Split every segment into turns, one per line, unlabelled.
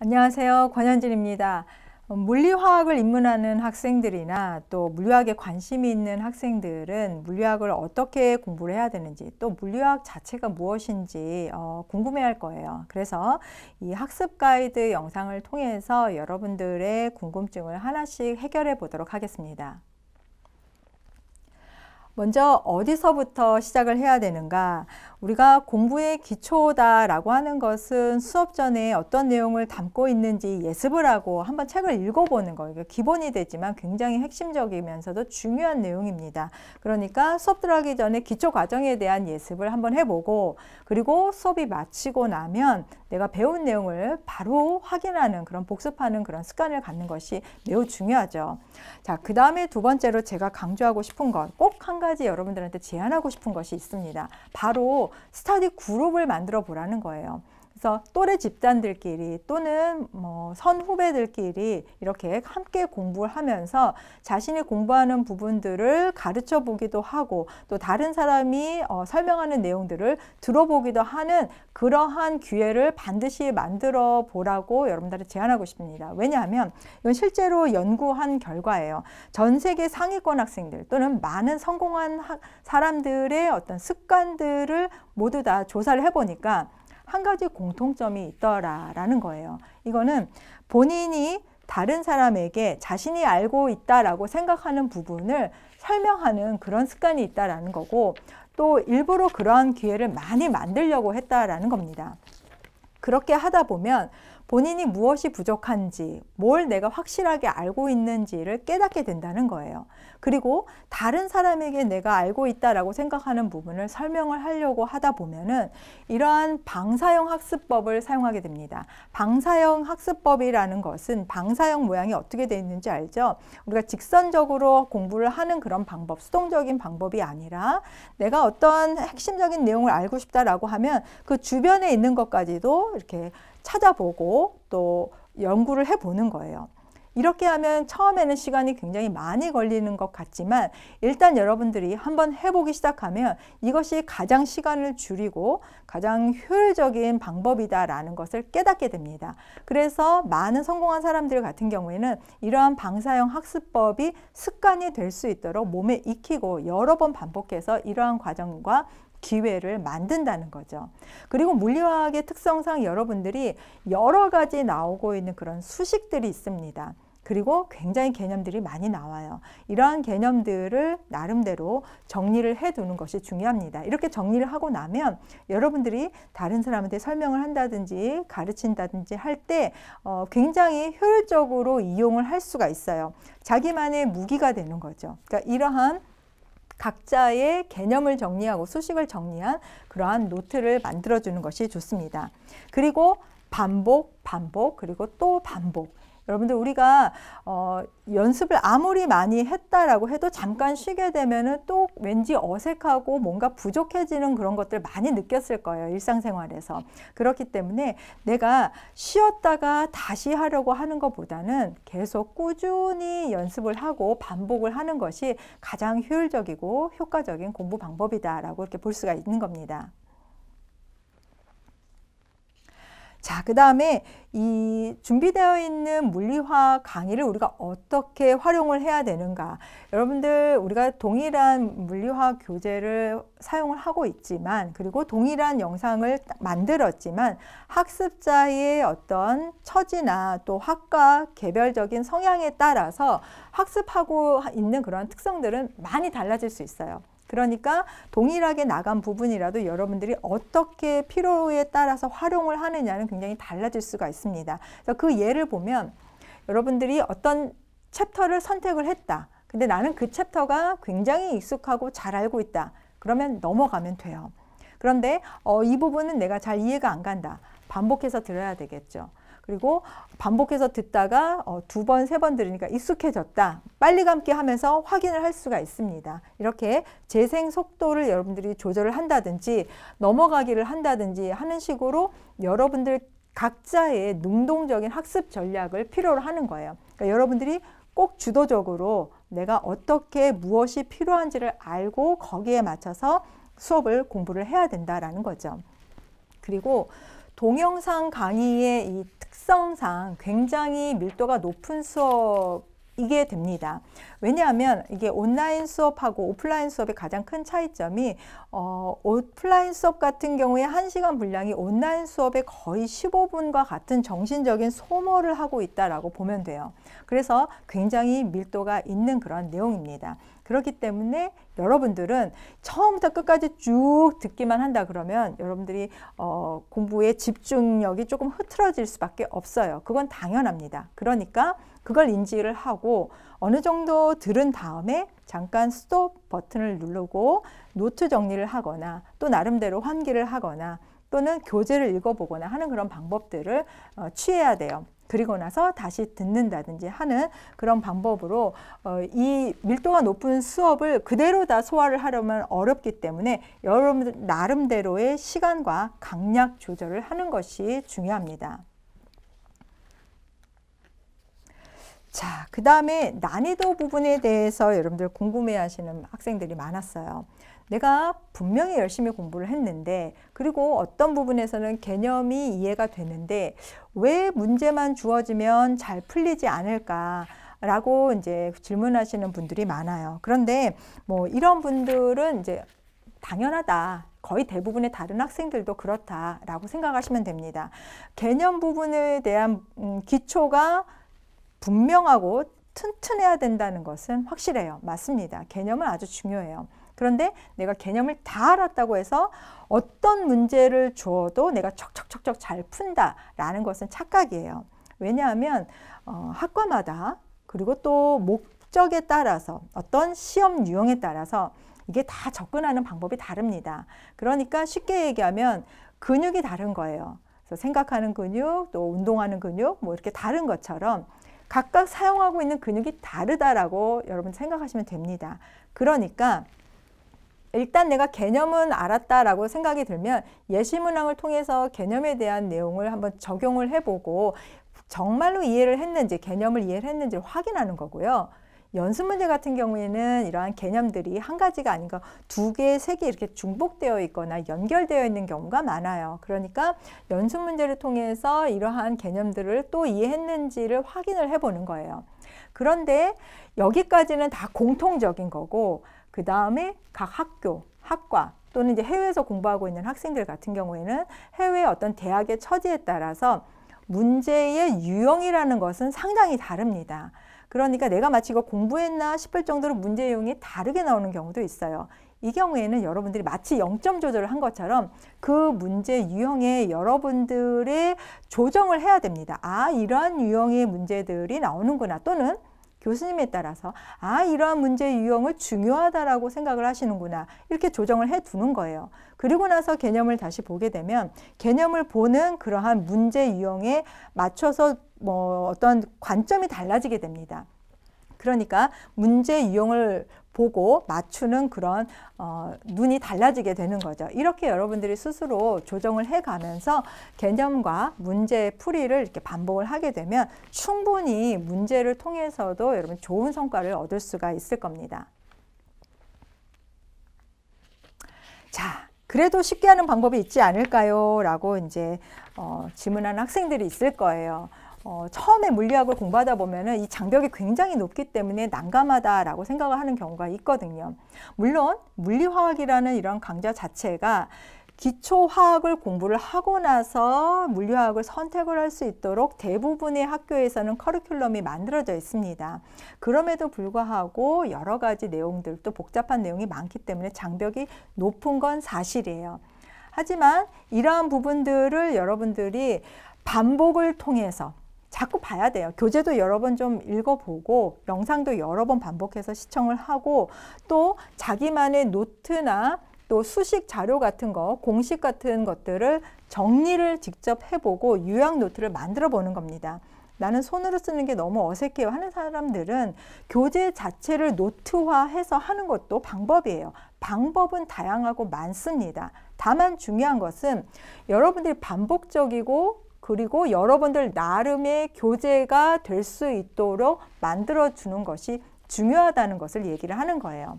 안녕하세요. 권현진입니다. 물리화학을 입문하는 학생들이나 또 물리학에 관심이 있는 학생들은 물리학을 어떻게 공부를 해야 되는지, 또 물리학 자체가 무엇인지 궁금해할 거예요. 그래서 이 학습 가이드 영상을 통해서 여러분들의 궁금증을 하나씩 해결해 보도록 하겠습니다. 먼저 어디서부터 시작을 해야 되는가? 우리가 공부의 기초다라고 하는 것은 수업 전에 어떤 내용을 담고 있는지 예습을 하고 한번 책을 읽어보는 거. 이게 기본이 되지만 굉장히 핵심적이면서도 중요한 내용입니다. 그러니까 수업 들어가기 전에 기초 과정에 대한 예습을 한번 해보고, 그리고 수업이 마치고 나면 내가 배운 내용을 바로 확인하는 그런 복습하는 그런 습관을 갖는 것이 매우 중요하죠. 자, 그 다음에 두 번째로 제가 강조하고 싶은 것, 꼭 한 가지 여러분들한테 제안하고 싶은 것이 있습니다. 바로 스터디 그룹을 만들어 보라는 거예요. 그래서 또래 집단들끼리 또는 선후배들끼리 이렇게 함께 공부를 하면서 자신이 공부하는 부분들을 가르쳐 보기도 하고, 또 다른 사람이 설명하는 내용들을 들어보기도 하는 그러한 기회를 반드시 만들어 보라고 여러분들한테 제안하고 싶습니다. 왜냐하면 이건 실제로 연구한 결과예요. 전 세계 상위권 학생들 또는 많은 성공한 사람들의 어떤 습관들을 모두 다 조사를 해보니까 한 가지 공통점이 있더라라는 거예요. 이거는 본인이 다른 사람에게 자신이 알고 있다라고 생각하는 부분을 설명하는 그런 습관이 있다라는 거고, 또 일부러 그러한 기회를 많이 만들려고 했다라는 겁니다. 그렇게 하다 보면 본인이 무엇이 부족한지, 뭘 내가 확실하게 알고 있는지를 깨닫게 된다는 거예요. 그리고 다른 사람에게 내가 알고 있다라고 생각하는 부분을 설명을 하려고 하다 보면은 이러한 방사형 학습법을 사용하게 됩니다. 방사형 학습법이라는 것은 방사형 모양이 어떻게 되어 있는지 알죠? 우리가 직선적으로 공부를 하는 그런 방법, 수동적인 방법이 아니라 내가 어떤 핵심적인 내용을 알고 싶다라고 하면 그 주변에 있는 것까지도 이렇게 찾아보고 또 연구를 해보는 거예요. 이렇게 하면 처음에는 시간이 굉장히 많이 걸리는 것 같지만 일단 여러분들이 한번 해보기 시작하면 이것이 가장 시간을 줄이고 가장 효율적인 방법이다라는 것을 깨닫게 됩니다. 그래서 많은 성공한 사람들 같은 경우에는 이러한 방사형 학습법이 습관이 될 수 있도록 몸에 익히고 여러 번 반복해서 이러한 과정과 기회를 만든다는 거죠. 그리고 물리화학의 특성상 여러분들이 여러 가지 나오고 있는 그런 수식들이 있습니다. 그리고 굉장히 개념들이 많이 나와요. 이러한 개념들을 나름대로 정리를 해두는 것이 중요합니다. 이렇게 정리를 하고 나면 여러분들이 다른 사람한테 설명을 한다든지 가르친다든지 할 때 굉장히 효율적으로 이용을 할 수가 있어요. 자기만의 무기가 되는 거죠. 그러니까 이러한 각자의 개념을 정리하고 수식을 정리한 그러한 노트를 만들어주는 것이 좋습니다. 그리고 반복, 그리고 또 반복. 여러분들 우리가 연습을 아무리 많이 했다라고 해도 잠깐 쉬게 되면은 또 왠지 어색하고 뭔가 부족해지는 그런 것들 많이 느꼈을 거예요. 일상생활에서. 그렇기 때문에 내가 쉬었다가 다시 하려고 하는 것보다는 계속 꾸준히 연습을 하고 반복을 하는 것이 가장 효율적이고 효과적인 공부 방법이다라고 이렇게 볼 수가 있는 겁니다. 자, 그 다음에 이 준비되어 있는 물리화학 강의를 우리가 어떻게 활용을 해야 되는가. 여러분들 우리가 동일한 물리화학 교재를 사용을 하고 있지만, 그리고 동일한 영상을 만들었지만 학습자의 어떤 처지나 또 학과 개별적인 성향에 따라서 학습하고 있는 그런 특성들은 많이 달라질 수 있어요. 그러니까 동일하게 나간 부분이라도 여러분들이 어떻게 필요에 따라서 활용을 하느냐는 굉장히 달라질 수가 있습니다. 그래서 그 예를 보면 여러분들이 어떤 챕터를 선택을 했다. 근데 나는 그 챕터가 굉장히 익숙하고 잘 알고 있다. 그러면 넘어가면 돼요. 그런데 이 부분은 내가 잘 이해가 안 간다. 반복해서 들어야 되겠죠. 그리고 반복해서 듣다가 두 번, 세 번 들으니까 익숙해졌다. 빨리 감기 하면서 확인을 할 수가 있습니다. 이렇게 재생 속도를 여러분들이 조절을 한다든지 넘어가기를 한다든지 하는 식으로 여러분들 각자의 능동적인 학습 전략을 필요로 하는 거예요. 그러니까 여러분들이 꼭 주도적으로 내가 어떻게 무엇이 필요한지를 알고 거기에 맞춰서 수업을 공부를 해야 된다라는 거죠. 그리고 동영상 강의의 이 특성상 굉장히 밀도가 높은 수업이게 됩니다. 왜냐하면 이게 온라인 수업하고 오프라인 수업의 가장 큰 차이점이 오프라인 수업 같은 경우에 1시간 분량이 온라인 수업의 거의 15분과 같은 정신적인 소모를 하고 있다라고 보면 돼요. 그래서 굉장히 밀도가 있는 그런 내용입니다. 그렇기 때문에 여러분들은 처음부터 끝까지 쭉 듣기만 한다 그러면 여러분들이 공부의 집중력이 조금 흐트러질 수밖에 없어요. 그건 당연합니다. 그러니까 그걸 인지를 하고 어느 정도 들은 다음에 잠깐 스톱 버튼을 누르고 노트 정리를 하거나 또 나름대로 환기를 하거나 또는 교재를 읽어보거나 하는 그런 방법들을 취해야 돼요. 그리고 나서 다시 듣는다든지 하는 그런 방법으로 이 밀도가 높은 수업을 그대로 다 소화를 하려면 어렵기 때문에 여러분들 나름대로의 시간과 강약 조절을 하는 것이 중요합니다. 자, 그 다음에 난이도 부분에 대해서 여러분들 궁금해 하시는 학생들이 많았어요. 내가 분명히 열심히 공부를 했는데 그리고 어떤 부분에서는 개념이 이해가 되는데 왜 문제만 주어지면 잘 풀리지 않을까 라고 이제 질문하시는 분들이 많아요. 그런데 뭐 이런 분들은 이제 당연하다. 거의 대부분의 다른 학생들도 그렇다라고 생각하시면 됩니다. 개념 부분에 대한 기초가 분명하고 튼튼해야 된다는 것은 확실해요. 맞습니다. 개념은 아주 중요해요. 그런데 내가 개념을 다 알았다고 해서 어떤 문제를 주어도 내가 척척척척 잘 푼다라는 것은 착각이에요. 왜냐하면 학과마다 그리고 또 목적에 따라서 어떤 시험 유형에 따라서 이게 다 접근하는 방법이 다릅니다. 그러니까 쉽게 얘기하면 근육이 다른 거예요. 그래서 생각하는 근육, 또 운동하는 근육 뭐 이렇게 다른 것처럼 각각 사용하고 있는 근육이 다르다라고 여러분 생각하시면 됩니다. 그러니까 일단 내가 개념은 알았다라고 생각이 들면 예시문항을 통해서 개념에 대한 내용을 한번 적용을 해보고 정말로 이해를 했는지, 개념을 이해를 했는지 확인하는 거고요. 연습 문제 같은 경우에는 이러한 개념들이 한 가지가 아닌 거 2개, 3개 이렇게 중복되어 있거나 연결되어 있는 경우가 많아요. 그러니까 연습 문제를 통해서 이러한 개념들을 또 이해했는지를 확인을 해보는 거예요. 그런데 여기까지는 다 공통적인 거고 그 다음에 각 학교, 학과 또는 이제 해외에서 공부하고 있는 학생들 같은 경우에는 해외의 어떤 대학의 처지에 따라서 문제의 유형이라는 것은 상당히 다릅니다. 그러니까 내가 마치 이거 공부했나 싶을 정도로 문제 유형이 다르게 나오는 경우도 있어요. 이 경우에는 여러분들이 마치 0점 조절을 한 것처럼 그 문제 유형에 여러분들의 조정을 해야 됩니다. 아, 이러한 유형의 문제들이 나오는구나. 또는 교수님에 따라서 아, 이러한 문제 유형을 중요하다라고 생각을 하시는구나. 이렇게 조정을 해 두는 거예요. 그리고 나서 개념을 다시 보게 되면 개념을 보는 그러한 문제 유형에 맞춰서 뭐 어떤 관점이 달라지게 됩니다. 그러니까 문제 유형을 보고 맞추는 그런 눈이 달라지게 되는 거죠. 이렇게 여러분들이 스스로 조정을 해가면서 개념과 문제 풀이를 이렇게 반복을 하게 되면 충분히 문제를 통해서도 여러분 좋은 성과를 얻을 수가 있을 겁니다. 자, 그래도 쉽게 하는 방법이 있지 않을까요? 라고 이제 질문하는 학생들이 있을 거예요. 처음에 물리학을 공부하다 보면은 이 장벽이 굉장히 높기 때문에 난감하다라고 생각을 하는 경우가 있거든요. 물론 물리화학이라는 이런 강좌 자체가 기초화학을 공부를 하고 나서 물리화학을 선택을 할 수 있도록 대부분의 학교에서는 커리큘럼이 만들어져 있습니다. 그럼에도 불구하고 여러 가지 내용들, 또 복잡한 내용이 많기 때문에 장벽이 높은 건 사실이에요. 하지만 이러한 부분들을 여러분들이 반복을 통해서 자꾸 봐야 돼요. 교재도 여러 번 좀 읽어보고 영상도 여러 번 반복해서 시청을 하고 또 자기만의 노트나 또 수식 자료 같은 거, 공식 같은 것들을 정리를 직접 해보고 요약 노트를 만들어 보는 겁니다. 나는 손으로 쓰는 게 너무 어색해요 하는 사람들은 교재 자체를 노트화해서 하는 것도 방법이에요. 방법은 다양하고 많습니다. 다만 중요한 것은 여러분들이 반복적이고 그리고 여러분들 나름의 교재가 될 수 있도록 만들어주는 것이 중요하다는 것을 얘기를 하는 거예요.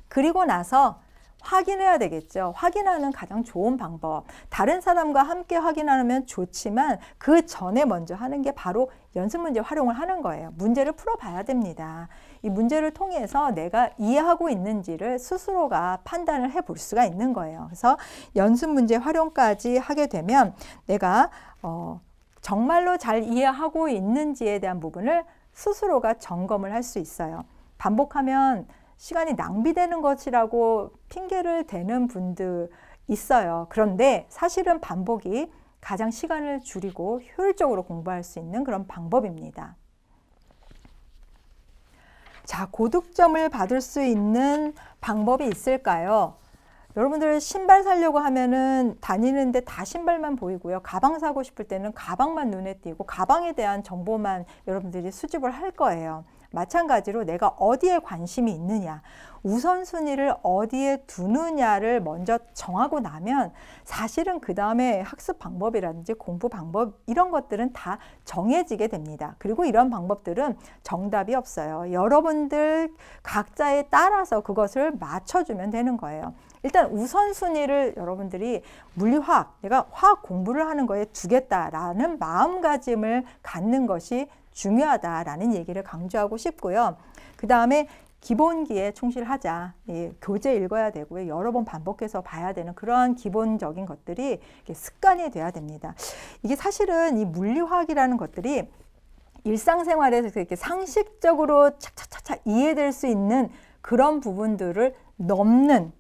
그리고 나서 확인해야 되겠죠. 확인하는 가장 좋은 방법. 다른 사람과 함께 확인하면 좋지만 그 전에 먼저 하는 게 바로 연습 문제 활용을 하는 거예요. 문제를 풀어봐야 됩니다. 이 문제를 통해서 내가 이해하고 있는지를 스스로가 판단을 해볼 수가 있는 거예요. 그래서 연습 문제 활용까지 하게 되면 내가 정말로 잘 이해하고 있는지에 대한 부분을 스스로가 점검을 할 수 있어요. 반복하면 시간이 낭비되는 것이라고 핑계를 대는 분들 있어요. 그런데 사실은 반복이 가장 시간을 줄이고 효율적으로 공부할 수 있는 그런 방법입니다. 자, 고득점을 받을 수 있는 방법이 있을까요? 여러분들 신발 사려고 하면은 다니는데 다 신발만 보이고요. 가방 사고 싶을 때는 가방만 눈에 띄고 가방에 대한 정보만 여러분들이 수집을 할 거예요. 마찬가지로 내가 어디에 관심이 있느냐, 우선순위를 어디에 두느냐를 먼저 정하고 나면 사실은 그 다음에 학습 방법이라든지 공부 방법 이런 것들은 다 정해지게 됩니다. 그리고 이런 방법들은 정답이 없어요. 여러분들 각자에 따라서 그것을 맞춰주면 되는 거예요. 일단 우선순위를 여러분들이 물리화학, 내가 화학 공부를 하는 거에 두겠다라는 마음가짐을 갖는 것이 중요하다라는 얘기를 강조하고 싶고요. 그 다음에 기본기에 충실하자. 교재 읽어야 되고요. 여러 번 반복해서 봐야 되는 그러한 기본적인 것들이 습관이 돼야 됩니다. 이게 사실은 이 물리화학이라는 것들이 일상생활에서 이렇게 상식적으로 착착착착 이해될 수 있는 그런 부분들을 넘는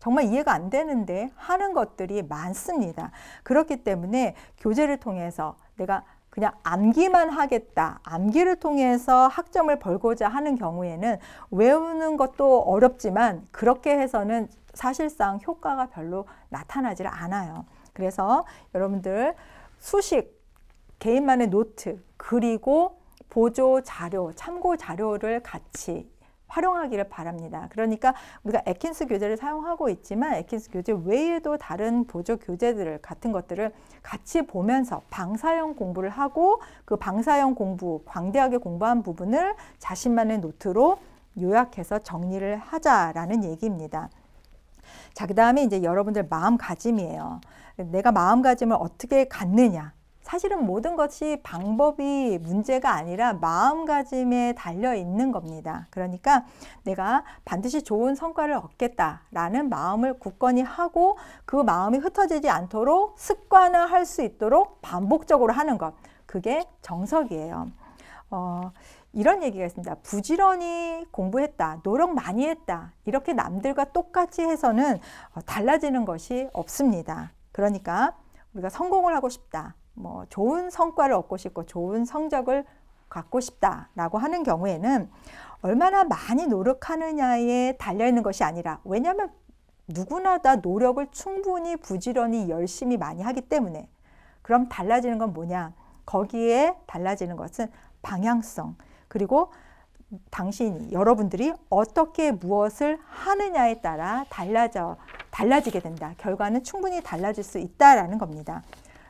정말 이해가 안 되는데 하는 것들이 많습니다. 그렇기 때문에 교재를 통해서 내가 그냥 암기만 하겠다. 암기를 통해서 학점을 벌고자 하는 경우에는 외우는 것도 어렵지만 그렇게 해서는 사실상 효과가 별로 나타나질 않아요. 그래서 여러분들 수식, 개인만의 노트, 그리고 보조 자료, 참고 자료를 같이 활용하기를 바랍니다. 그러니까 우리가 애킨스 교재를 사용하고 있지만 애킨스 교재 외에도 다른 보조 교재들 같은 것들을 같이 보면서 방사형 공부를 하고 그 방사형 공부, 광대하게 공부한 부분을 자신만의 노트로 요약해서 정리를 하자라는 얘기입니다. 자, 그 다음에 이제 여러분들 마음가짐이에요. 내가 마음가짐을 어떻게 갖느냐. 사실은 모든 것이 방법이 문제가 아니라 마음가짐에 달려 있는 겁니다. 그러니까 내가 반드시 좋은 성과를 얻겠다라는 마음을 굳건히 하고 그 마음이 흩어지지 않도록 습관화할 수 있도록 반복적으로 하는 것. 그게 정석이에요. 이런 얘기가 있습니다. 부지런히 공부했다, 노력 많이 했다. 이렇게 남들과 똑같이 해서는 달라지는 것이 없습니다. 그러니까 우리가 성공을 하고 싶다. 좋은 성과를 얻고 싶고 좋은 성적을 갖고 싶다라고 하는 경우에는 얼마나 많이 노력하느냐에 달려있는 것이 아니라 왜냐하면 누구나 다 노력을 충분히 부지런히 열심히 많이 하기 때문에 그럼 달라지는 건 뭐냐? 거기에 달라지는 것은 방향성 그리고 여러분들이 어떻게 무엇을 하느냐에 따라 달라지게 된다. 결과는 충분히 달라질 수 있다라는 겁니다.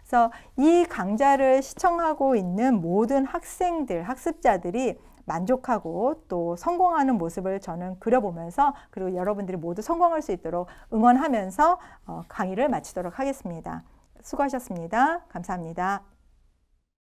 그래서 이 강좌를 시청하고 있는 모든 학생들, 학습자들이 만족하고 또 성공하는 모습을 저는 그려보면서 그리고 여러분들이 모두 성공할 수 있도록 응원하면서 강의를 마치도록 하겠습니다. 수고하셨습니다. 감사합니다.